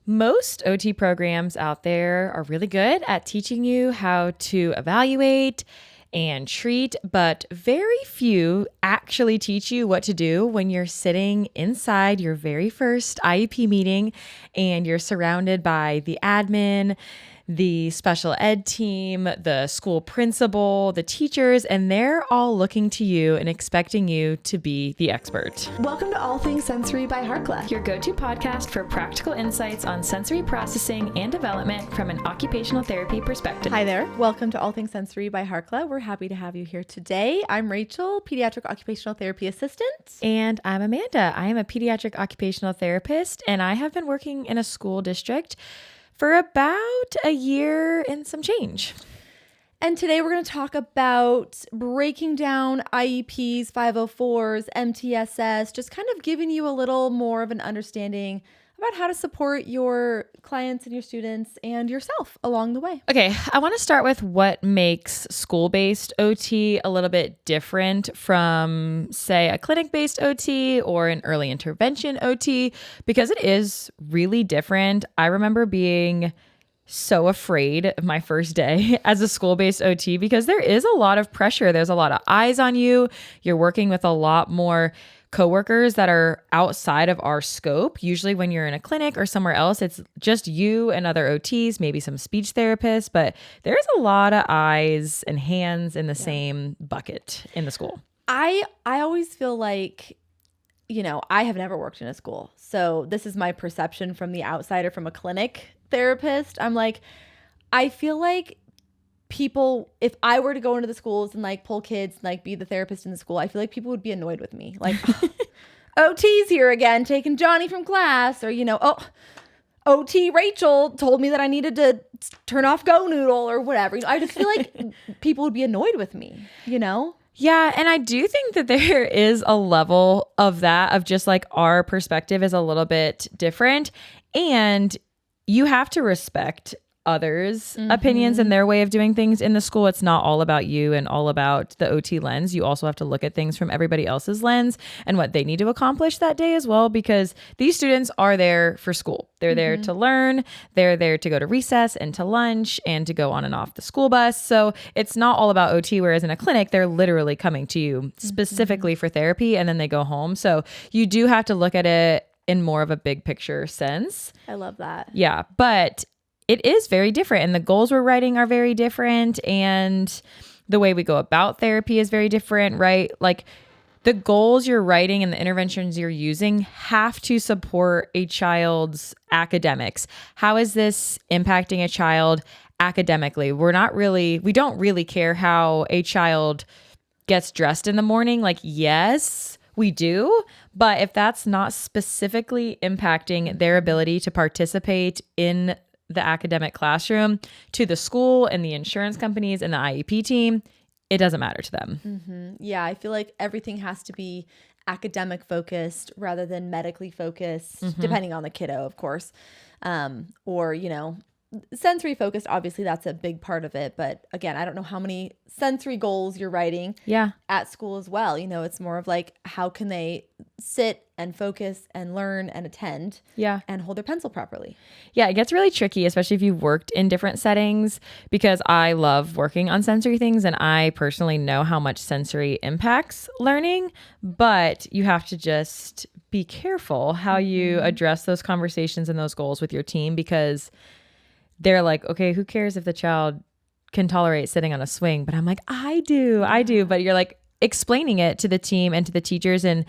Most OT programs out there are really good at teaching you how to evaluate and treat, but very few actually teach you what to do when you're sitting inside your very first IEP meeting and you're surrounded by the admin, the special ed team, the school principal, the teachers, and they're all looking to you and expecting you to be the expert. Welcome to All Things Sensory by Harkla, your go-to podcast for practical insights on sensory processing and development from an occupational therapy perspective. Hi there. Welcome to All Things Sensory by Harkla. We're happy to have you here today. I'm Rachel, pediatric occupational therapy assistant. And I'm Amanda. I am a pediatric occupational therapist, and I have been working in a school district for about a year and some change. And today we're going to talk about breaking down IEPs, 504s, MTSS, just kind of giving you a little more of an understanding about how to support your clients and your students and yourself along the way. Okay, I want to start with what makes school-based OT a little bit different from, say, a clinic-based OT or an early intervention OT, because it is really different. I remember being so afraid of my first day as a school-based OT because there is a lot of pressure. There's a lot of eyes on you. You're working with a lot more coworkers that are outside of our scope. Usually when you're in a clinic or somewhere else, it's just you and other OTs, maybe some speech therapists, but there's a lot of eyes and hands in the same bucket in the school. I always feel like, I have never worked in a school. So this is my perception from the outsider, from a clinic therapist. I'm like, I feel like people, if I were to go into the schools and pull kids and be the therapist in the school, I feel like people would be annoyed with me. Like, OT's here again, taking Johnny from class, or, OT Rachel told me that I needed to turn off Go Noodle or whatever. I just feel like people would be annoyed with me, Yeah, and I do think that there is a level of that, of just our perspective is a little bit different, and you have to respect others' opinions and their way of doing things in the school. It's not all about you and all about the OT lens. You also have to look at things from everybody else's lens and what they need to accomplish that day as well, because these students are there for school. They're there to learn. They're there to go to recess and to lunch and to go on and off the school bus. So it's not all about OT, whereas in a clinic, they're literally coming to you specifically for therapy and then they go home. So you do have to look at it in more of a big picture sense. I love that. Yeah, but it is very different, and the goals we're writing are very different, and the way we go about therapy is very different, right? The goals you're writing and the interventions you're using have to support a child's academics. How is this impacting a child academically? We don't really care how a child gets dressed in the morning. Yes, we do. But if that's not specifically impacting their ability to participate in the academic classroom, to the school and the insurance companies and the IEP team, it doesn't matter to them. Yeah, I feel like everything has to be academic focused rather than medically focused, depending on the kiddo, of course. Or, sensory focused, obviously that's a big part of it. But again, I don't know how many sensory goals you're writing at school as well. It's more of how can they sit and focus and learn and attend and hold their pencil properly. Yeah, it gets really tricky, especially if you've worked in different settings, because I love working on sensory things and I personally know how much sensory impacts learning, but you have to just be careful how you address those conversations and those goals with your team, because they're like, okay, who cares if the child can tolerate sitting on a swing? But I'm like, I do. But you're explaining it to the team and to the teachers, and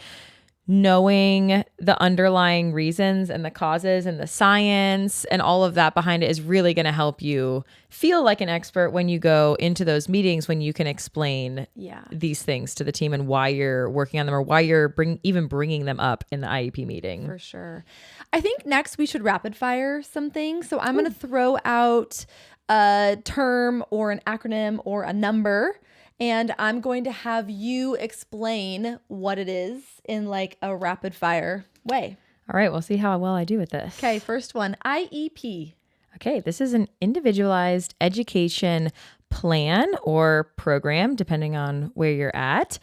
knowing the underlying reasons and the causes and the science and all of that behind it is really going to help you feel like an expert when you go into those meetings, when you can explain these things to the team and why you're working on them, or why you're bringing them up in the IEP meeting. For sure. I think next we should rapid fire some things. So I'm going to throw out a term or an acronym or a number, and I'm going to have you explain what it is in a rapid fire way. All right, we'll see how well I do with this. Okay, first one, IEP. Okay, this is an individualized education plan or program, depending on where you're at.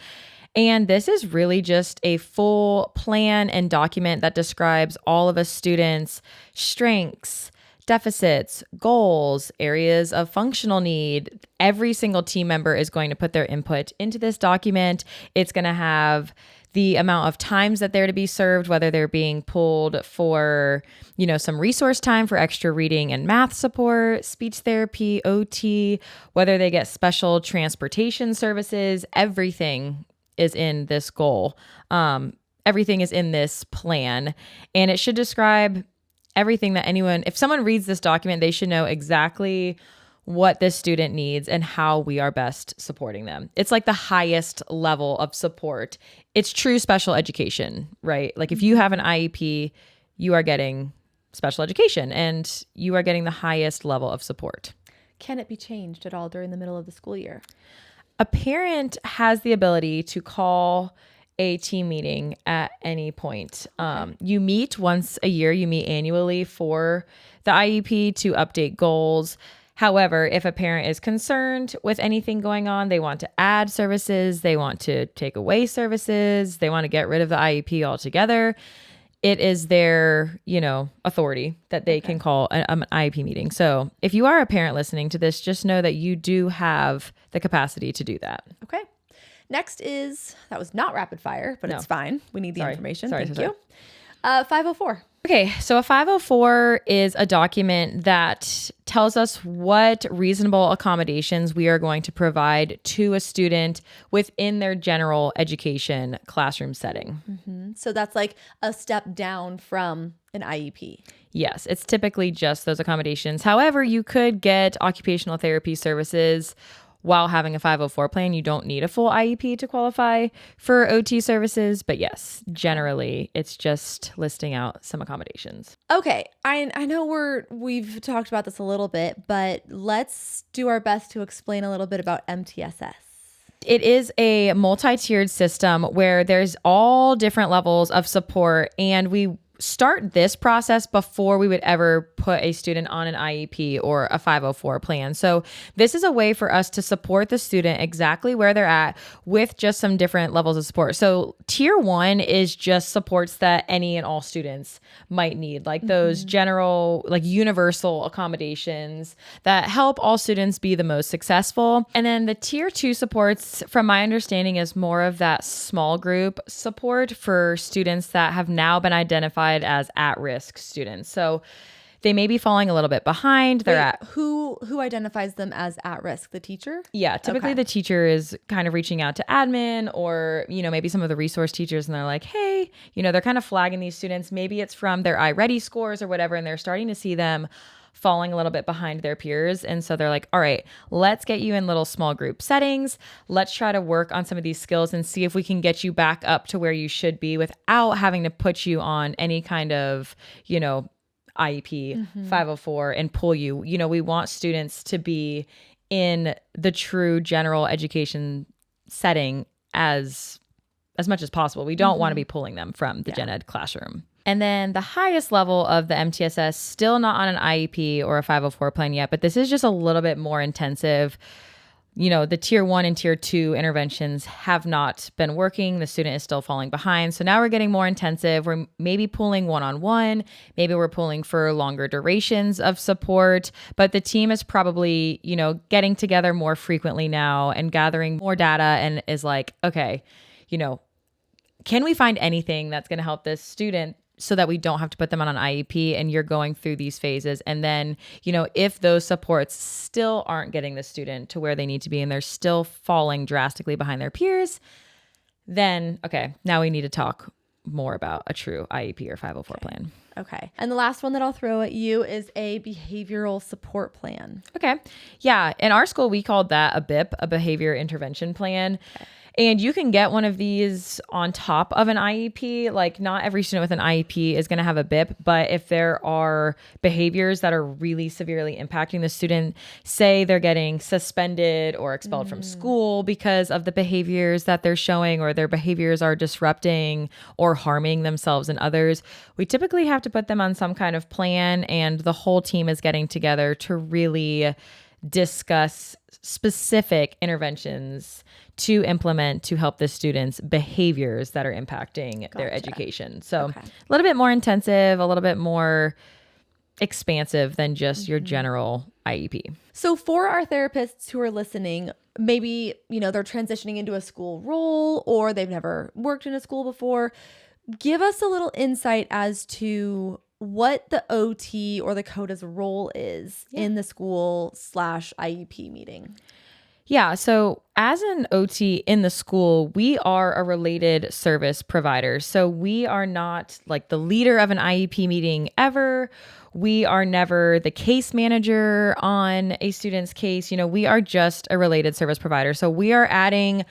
And this is really just a full plan and document that describes all of a student's strengths, deficits, goals, areas of functional need. Every single team member is going to put their input into this document. It's going to have the amount of times that they're to be served, whether they're being pulled for, some resource time for extra reading and math support, speech therapy, OT, whether they get special transportation services. Everything is in this goal. Everything is in this plan, and it should describe everything that if someone reads this document, they should know exactly what this student needs and how we are best supporting them. It's like the highest level of support. It's true special education, right? Like if you have an IEP, you are getting special education and you are getting the highest level of support. Can it be changed at all during the middle of the school year? A parent has the ability to call a team meeting at any point. You meet once a year, you meet annually for the IEP to update goals. However, if a parent is concerned with anything going on, they want to add services, they want to take away services, they want to get rid of the IEP altogether, it is their, authority that they can call an IEP meeting. So if you are a parent listening to this, just know that you do have the capacity to do that. Okay. Next that was not rapid fire, but it's fine. We need the information. Thank you. 504. Okay, so a 504 is a document that tells us what reasonable accommodations we are going to provide to a student within their general education classroom setting. Mm-hmm. So that's like a step down from an IEP. Yes, it's typically just those accommodations. However, you could get occupational therapy services while having a 504 plan. You don't need a full IEP to qualify for OT services, but yes, generally it's just listing out some accommodations. Okay, I know we've talked about this a little bit, but let's do our best to explain a little bit about MTSS. It is a multi-tiered system where there's all different levels of support, and we start this process before we would ever put a student on an IEP or a 504 plan. So this is a way for us to support the student exactly where they're at with just some different levels of support. So tier 1 is just supports that any and all students might need, like those general, like universal accommodations that help all students be the most successful. And then the tier 2 supports, from my understanding, is more of that small group support for students that have now been identified as at-risk students. So they may be falling a little bit behind. Who identifies them as at risk? The teacher? Yeah, typically the teacher is kind of reaching out to admin or, maybe some of the resource teachers, and they're like, hey, they're kind of flagging these students. Maybe it's from their iReady scores or whatever, and they're starting to see them falling a little bit behind their peers. And so they're like, all right, let's get you in little small group settings. Let's try to work on some of these skills and see if we can get you back up to where you should be without having to put you on any kind of, IEP 504 and pull you. We want students to be in the true general education setting as much as possible. We don't want to be pulling them from the gen ed classroom. And then the highest level of the MTSS, still not on an IEP or a 504 plan yet, but this is just a little bit more intensive. The tier 1 and tier 2 interventions have not been working. The student is still falling behind. So now we're getting more intensive. We're maybe pulling one-on-one. Maybe we're pulling for longer durations of support. But the team is probably, getting together more frequently now and gathering more data and is like, okay, can we find anything that's going to help this student so that we don't have to put them on an IEP and you're going through these phases. And then, if those supports still aren't getting the student to where they need to be and they're still falling drastically behind their peers, then, okay, now we need to talk more about a true IEP or 504 plan. Okay. And the last one that I'll throw at you is a behavioral support plan. Okay. Yeah. In our school, we called that a BIP, a behavior intervention plan. Okay. And you can get one of these on top of an IEP. Like, not every student with an IEP is going to have a BIP, but if there are behaviors that are really severely impacting the student, say they're getting suspended or expelled from school because of the behaviors that they're showing, or their behaviors are disrupting or harming themselves and others, we typically have to put them on some kind of plan, and the whole team is getting together to really discuss specific interventions to implement to help the students' behaviors that are impacting their education. So a little bit more intensive, a little bit more expansive than just your general IEP. So for our therapists who are listening, maybe, they're transitioning into a school role or they've never worked in a school before, give us a little insight as to what the OT or the COTA's role is in the school/IEP meeting. Yeah. So as an OT in the school, we are a related service provider. So we are not like the leader of an IEP meeting ever. We are never the case manager on a student's case. We are just a related service provider. So we are adding,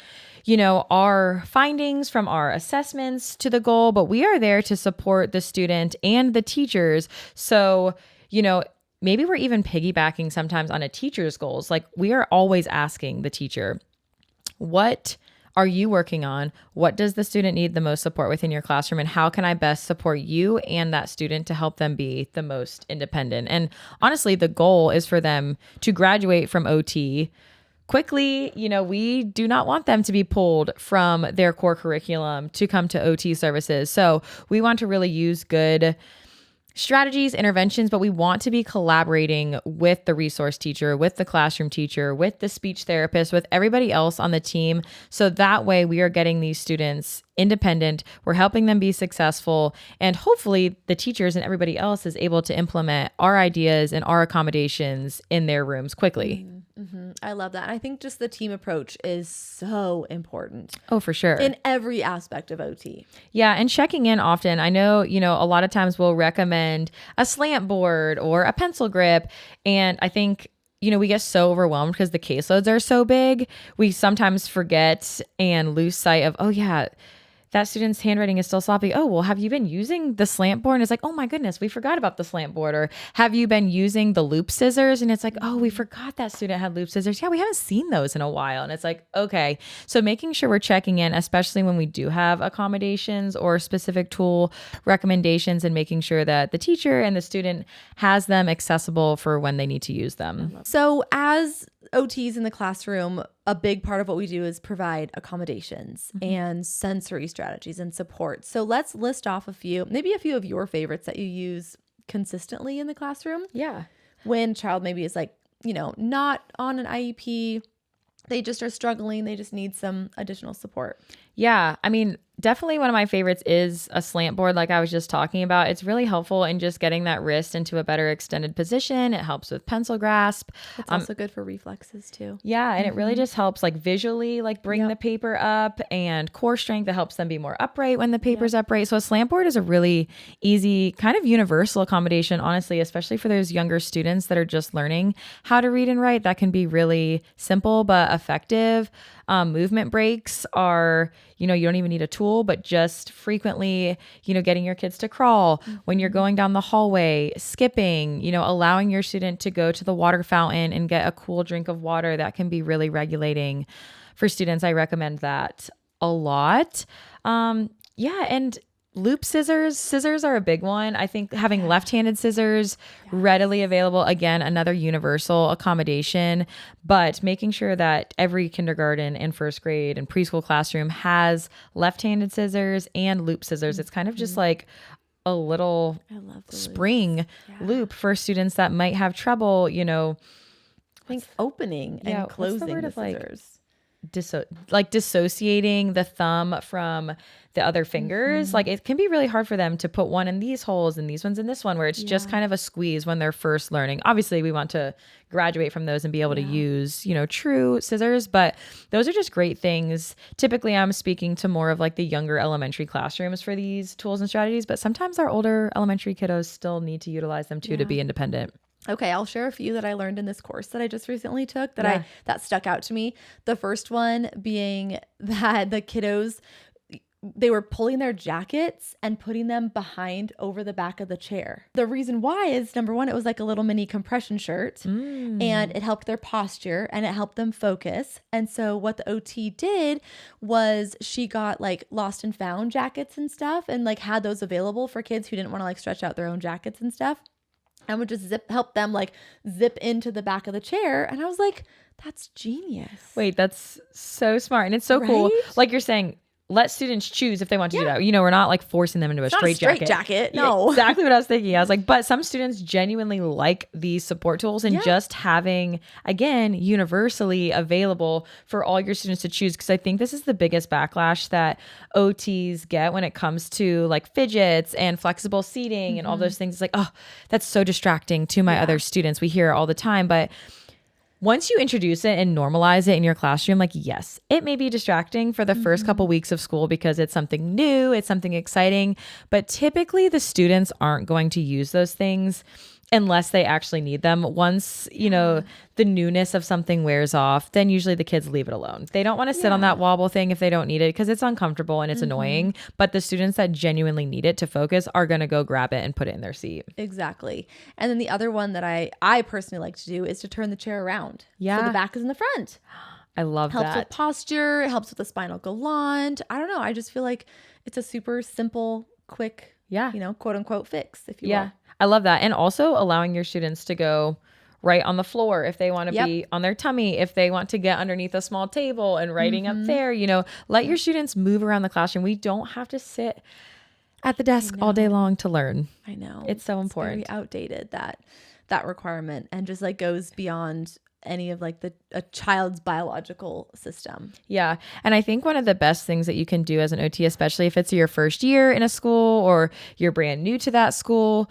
our findings from our assessments to the goal, but we are there to support the student and the teachers. So, maybe we're even piggybacking sometimes on a teacher's goals. Like we are always asking the teacher, what are you working on? What does the student need the most support within your classroom? And how can I best support you and that student to help them be the most independent? And honestly, the goal is for them to graduate from OT quickly. We do not want them to be pulled from their core curriculum to come to OT services. So we want to really use good strategies, interventions, but we want to be collaborating with the resource teacher, with the classroom teacher, with the speech therapist, with everybody else on the team. So that way we are getting these students independent, we're helping them be successful, and hopefully the teachers and everybody else is able to implement our ideas and our accommodations in their rooms quickly. I love that. And I think just the team approach is so important. Oh, for sure. In every aspect of OT. Yeah. And checking in often. I know, a lot of times we'll recommend a slant board or a pencil grip. And I think, we get so overwhelmed because the caseloads are so big. We sometimes forget and lose sight of, oh yeah, that student's handwriting is still sloppy. Oh, well, have you been using the slant board? And it's like, oh my goodness, we forgot about the slant board. Or have you been using the loop scissors? And it's like, oh, we forgot that student had loop scissors. Yeah, we haven't seen those in a while. And it's like, okay. So making sure we're checking in, especially when we do have accommodations or specific tool recommendations, and making sure that the teacher and the student has them accessible for when they need to use them. So as OTs in the classroom, a big part of what we do is provide accommodations and sensory strategies and support. So let's list off a few of your favorites that you use consistently in the classroom. Yeah. When a child maybe is like, not on an IEP, they just are struggling. They just need some additional support. Yeah. I mean, definitely one of my favorites is a slant board, like I was just talking about. It's really helpful in just getting that wrist into a better extended position. It helps with pencil grasp. It's also good for reflexes too. Yeah. And it really just helps like visually bring the paper up, and core strength that helps them be more upright when the paper's upright. So a slant board is a really easy kind of universal accommodation, honestly, especially for those younger students that are just learning how to read and write. That can be really simple but effective. Movement breaks are, you don't even need a tool, but just frequently, getting your kids to crawl when you're going down the hallway, skipping, allowing your student to go to the water fountain and get a cool drink of water. That can be really regulating for students. I recommend that a lot. And loop scissors are a big one. I think having left-handed scissors readily available, again, another universal accommodation, but making sure that every kindergarten and first grade and preschool classroom has left-handed scissors and loop scissors. It's kind of just like a little spring loop for students that might have trouble, I think opening and closing the scissors. Dissociating the thumb from the other fingers. It can be really hard for them to put one in these holes and these ones in this one, where it's just kind of a squeeze when they're first learning. Obviously we want to graduate from those and be able to use, true scissors, but those are just great things. Typically I'm speaking to more of the younger elementary classrooms for these tools and strategies, but sometimes our older elementary kiddos still need to utilize them too to be independent. Okay, I'll share a few that I learned in this course that I just recently took that stuck out to me. The first one being that the kiddos, they were pulling their jackets and putting them behind over the back of the chair. The reason why is, number one, it was like a little mini compression shirt and it helped their posture and it helped them focus. And so what the OT did was she got lost and found jackets and stuff and had those available for kids who didn't want to stretch out their own jackets and stuff. and would just help them like zip into the back of the chair. And I was like, that's genius. Wait, that's so smart. And it's so cool. Right? Like you're saying, let students choose if they want to do that. We're not like forcing them into a It's not a straight jacket. Yeah, No. exactly what I was thinking. I was like, but some students genuinely like these support tools and just having, again, universally available for all your students to choose. Because I think this is the biggest backlash that OTs get when it comes to like fidgets and flexible seating and all those things. It's like, oh, that's so distracting to my other students. We hear it all the time, but once you introduce it and normalize it in your classroom, like, yes, it may be distracting for the first couple weeks of school because it's something new, it's something exciting, but typically the students aren't going to use those things unless they actually need them. Once, the newness of something wears off, then usually the kids leave it alone. They don't want to sit on that wobble thing if they don't need it because it's uncomfortable and it's annoying. But the students that genuinely need it to focus are going to go grab it and put it in their seat. Exactly. And then the other one that I personally like to do is to turn the chair around. Yeah. So the back is in the front. I love Helps that. with posture. It helps with the spinal galant. I don't know. I just feel like it's a super simple, quick, quote unquote fix, if you will. I love that. And also allowing your students to go right on the floor if they want to be on their tummy, if they want to get underneath a small table and writing up there, let your students move around the classroom. We don't have to sit at the desk all day long to learn. I know. It's so important. It's very outdated, that requirement, and just like goes beyond any of like a child's biological system. Yeah. And I think one of the best things that you can do as an OT, especially if it's your first year in a school or you're brand new to that school,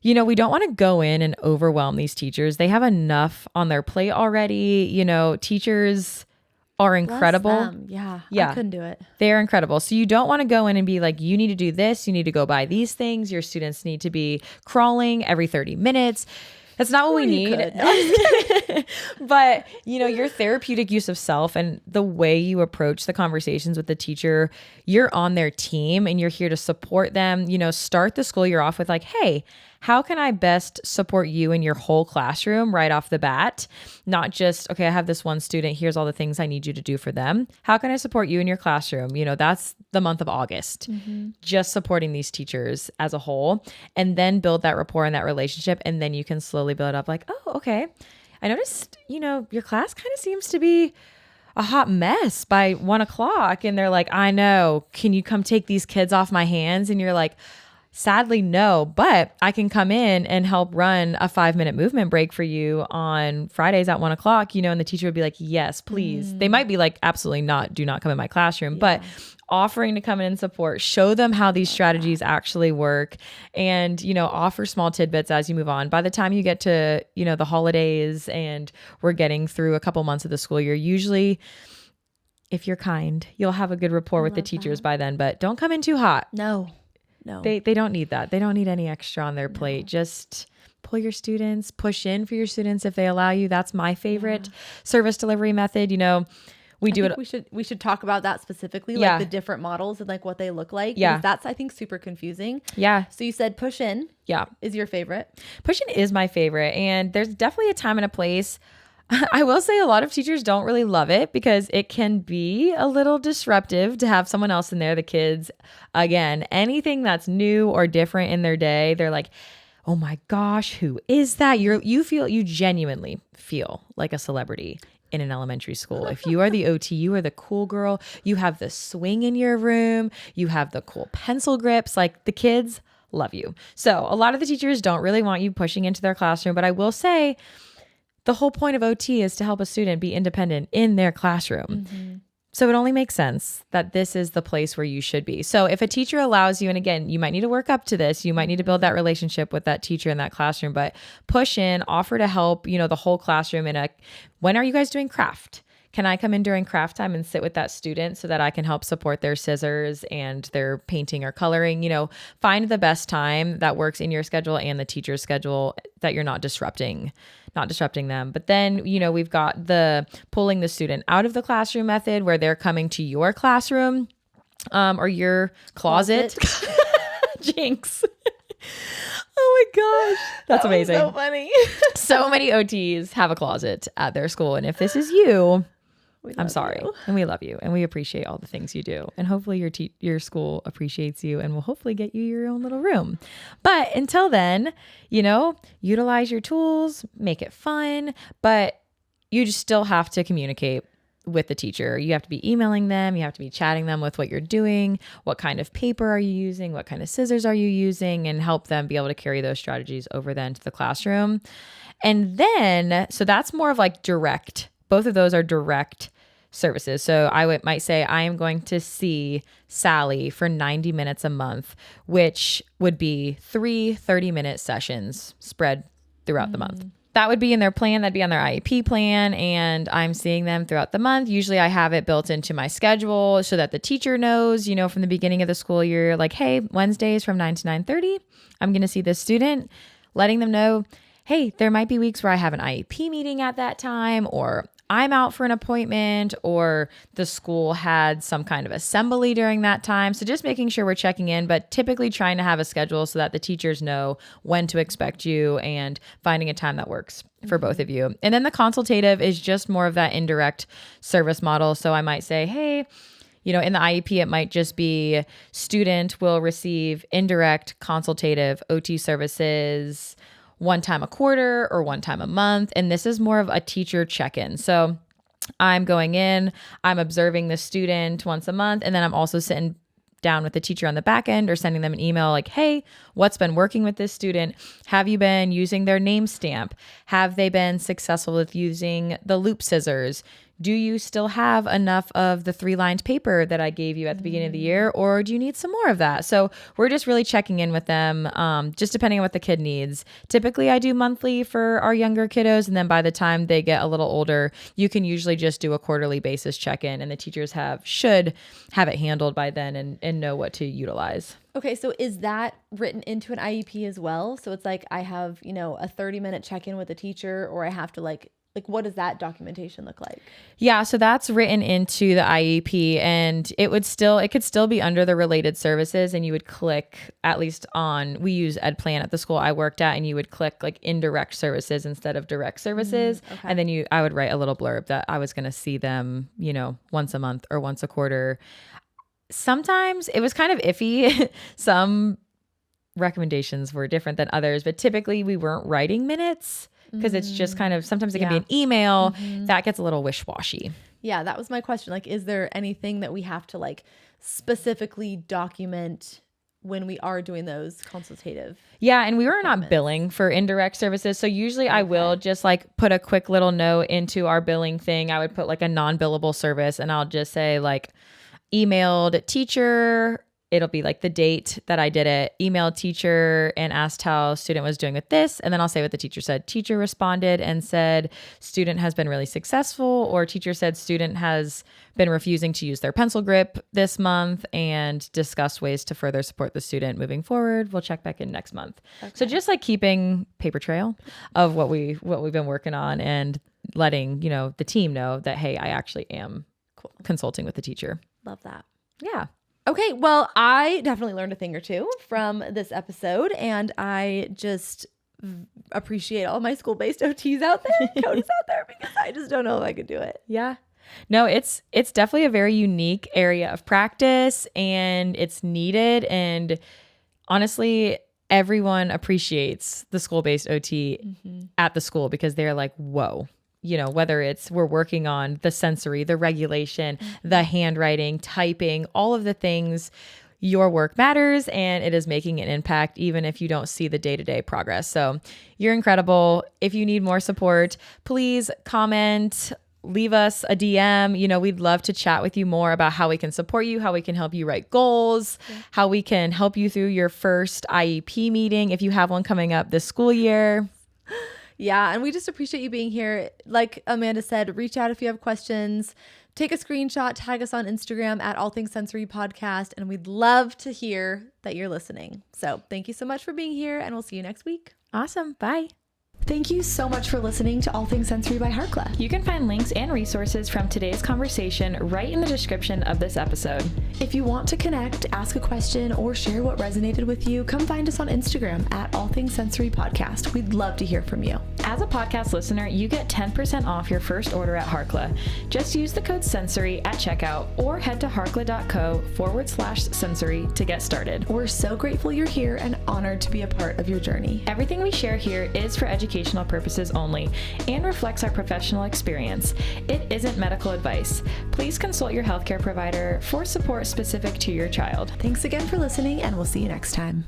we don't want to go in and overwhelm these teachers. They have enough on their plate already. Teachers are incredible. Yeah. I couldn't do it. They're incredible. So you don't want to go in and be like, you need to do this. You need to go buy these things. Your students need to be crawling every 30 minutes. That's not what we need. But, your therapeutic use of self and the way you approach the conversations with the teacher, you're on their team and you're here to support them. Start the school year off with like, hey, how can I best support you in your whole classroom right off the bat? Not just, okay, I have this one student, here's all the things I need you to do for them. How can I support you in your classroom? That's the month of August. Just supporting these teachers as a whole, and then build that rapport and that relationship. And then you can slowly build up like, oh, okay, I noticed, your class kind of seems to be a hot mess by 1 o'clock. And they're like, I know, can you come take these kids off my hands? And you're like, sadly, no, but I can come in and help run a 5-minute movement break for you on Fridays at 1 o'clock, and the teacher would be like, yes, please. They might be like, absolutely not, do not come in my classroom, but offering to come in and support, show them how these strategies actually work, and, offer small tidbits as you move on. By the time you get to, the holidays and we're getting through a couple months of the school year, usually, if you're kind, you'll have a good rapport with the teachers by then, but don't come in too hot. No. They don't need that. They don't need any extra on their plate. Just pull your students, push in for your students if they allow you. That's my favorite service delivery method. We do it. We should talk about that specifically, like the different models and like what they look like. Yeah. Because that's, I think, super confusing. Yeah. So you said push in. Yeah. Is your favorite? Push in is my favorite. And there's definitely a time and a place. I will say a lot of teachers don't really love it because it can be a little disruptive to have someone else in there. The kids, again, anything that's new or different in their day, they're like, oh my gosh, who is that? You genuinely feel like a celebrity in an elementary school. If you are the OT, you are the cool girl. You have the swing in your room. You have the cool pencil grips. Like, the kids love you. So a lot of the teachers don't really want you pushing into their classroom, but I will say, the whole point of OT is to help a student be independent in their classroom. So it only makes sense that this is the place where you should be. So if a teacher allows you, and again, you might need to work up to this, you might need to build that relationship with that teacher in that classroom, but push in, offer to help, the whole classroom when are you guys doing craft? Can I come in during craft time and sit with that student so that I can help support their scissors and their painting or coloring? Find the best time that works in your schedule and the teacher's schedule that you're not disrupting them. But then, we've got the pulling the student out of the classroom method where they're coming to your classroom or your closet. Jinx. Oh my gosh. That's amazing. So funny. So many OTs have a closet at their school. And if this is you, I'm sorry. And we love you. And we appreciate all the things you do. And hopefully your school appreciates you and will hopefully get you your own little room. But until then, utilize your tools, make it fun, but you just still have to communicate with the teacher. You have to be emailing them. You have to be chatting them with what you're doing. What kind of paper are you using? What kind of scissors are you using? And help them be able to carry those strategies over then to the classroom. And then, so that's more of like direct. Both of those are direct services. So I might say I am going to see Sally for 90 minutes a month, which would be 3 30-minute sessions spread throughout the month. That would be in their plan. That'd be on their IEP plan. And I'm seeing them throughout the month. Usually I have it built into my schedule so that the teacher knows, from the beginning of the school year, like, hey, Wednesdays from 9 to 9:30, I'm going to see this student, letting them know, hey, there might be weeks where I have an IEP meeting at that time, or I'm out for an appointment, or the school had some kind of assembly during that time. So just making sure we're checking in, but typically trying to have a schedule so that the teachers know when to expect you and finding a time that works for both of you. And then the consultative is just more of that indirect service model. So I might say, hey, in the IEP, it might just be student will receive indirect consultative OT services one time a quarter or one time a month. And this is more of a teacher check-in. So I'm going in, I'm observing the student once a month, and then I'm also sitting down with the teacher on the back end or sending them an email like, hey, what's been working with this student? Have you been using their name stamp? Have they been successful with using the loop scissors? Do you still have enough of the 3-lined paper that I gave you at the beginning of the year, or do you need some more of that? So we're just really checking in with them, just depending on what the kid needs. Typically, I do monthly for our younger kiddos, and then by the time they get a little older, you can usually just do a quarterly basis check-in, and the teachers should have it handled by then and know what to utilize. Okay, so is that written into an IEP as well? So it's like I have, a 30-minute check-in with a teacher, or I have to like what does that documentation look like? Yeah, so that's written into the IEP, and it could still be under the related services, and you would click, at least we use EdPlan at the school I worked at, and you would click like indirect services instead of direct services. Okay. And then I would write a little blurb that I was going to see them, once a month or once a quarter. Sometimes it was kind of iffy. Some recommendations were different than others, but typically we weren't writing minutes, because it's just kind of, sometimes it can be an email that gets a little wish-washy. Yeah, that was my question. Like, is there anything that we have to like specifically document when we are doing those consultative? Yeah, and we were not billing for indirect services. So usually I will just like put a quick little note into our billing thing. I would put like a non-billable service, and I'll just say like emailed teacher. It'll be like the date that I did it, emailed teacher and asked how student was doing with this. And then I'll say what the teacher said. Teacher responded and said, student has been really successful, or teacher said student has been refusing to use their pencil grip this month and discuss ways to further support the student moving forward. We'll check back in next month. Okay. So just like keeping paper trail of what we've been working on, and letting, the team know that, hey, I actually am consulting with the teacher. Love that. Yeah. Okay, well, I definitely learned a thing or two from this episode, and I just appreciate all my school-based OTs out there, COTAs out there, because I just don't know if I could do it. Yeah. No, it's definitely a very unique area of practice, and it's needed. And honestly, everyone appreciates the school-based OT at the school, because they're like, whoa. Whether it's we're working on the sensory, the regulation, the handwriting, typing, all of the things, your work matters, and it is making an impact even if you don't see the day-to-day progress. So you're incredible. If you need more support, please comment, leave us a DM. We'd love to chat with you more about how we can support you, how we can help you write goals, how we can help you through your first IEP meeting if you have one coming up this school year. Yeah, and we just appreciate you being here. Like Amanda said, reach out if you have questions. Take a screenshot, tag us on Instagram at All Things Sensory Podcast, and we'd love to hear that you're listening. So thank you so much for being here, and we'll see you next week. Awesome. Bye. Thank you so much for listening to All Things Sensory by Harkla. You can find links and resources from today's conversation right in the description of this episode. If you want to connect, ask a question, or share what resonated with you, come find us on Instagram at All Things Sensory Podcast. We'd love to hear from you. As a podcast listener, you get 10% off your first order at Harkla. Just use the code SENSORY at checkout or head to harkla.co/sensory to get started. We're so grateful you're here and honored to be a part of your journey. Everything we share here is for educational purposes only and reflects our professional experience. It isn't medical advice. Please consult your healthcare provider for support specific to your child. Thanks again for listening, and we'll see you next time.